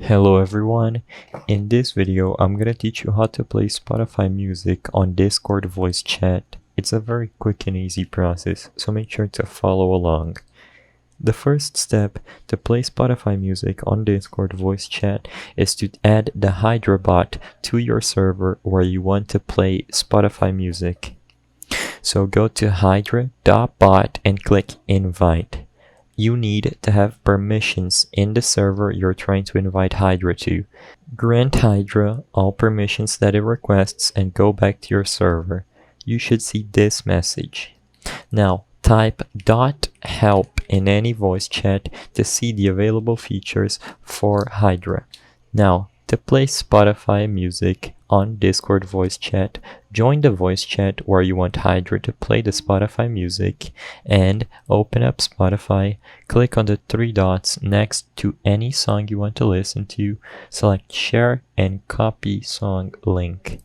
Hello everyone, in this video I'm gonna teach you how to play Spotify music on Discord voice chat. It's a very quick and easy process, so make sure to follow along. The first step to play Spotify music on Discord voice chat is to add the Hydra bot to your server where you want to play Spotify music. So go to hydra.bot and click invite. You need to have permissions in the server you're trying to invite Hydra to. Grant Hydra all permissions that it requests and go back to your server. You should see this message. Now type .help in any voice chat to see the available features for Hydra. Now to play Spotify music on Discord voice chat, join the voice chat where you want Hydra to play the Spotify music and open up Spotify, click on the three dots next to any song you want to listen to, select share and copy song link.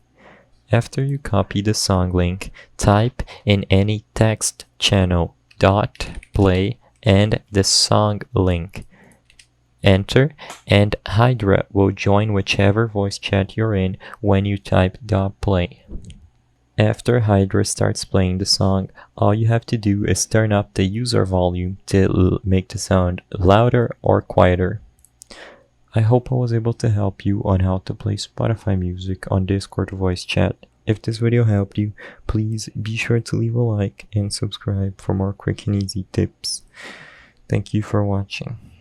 After you copy the song link, type in any text channel .play and the song link. Enter, and Hydra will join whichever voice chat you're in when you type .play. After Hydra starts playing the song, all you have to do is turn up the user volume to make the sound louder or quieter. I hope I was able to help you on how to play Spotify music on Discord voice chat. If this video helped you, please be sure to leave a like and subscribe for more quick and easy tips. Thank you for watching.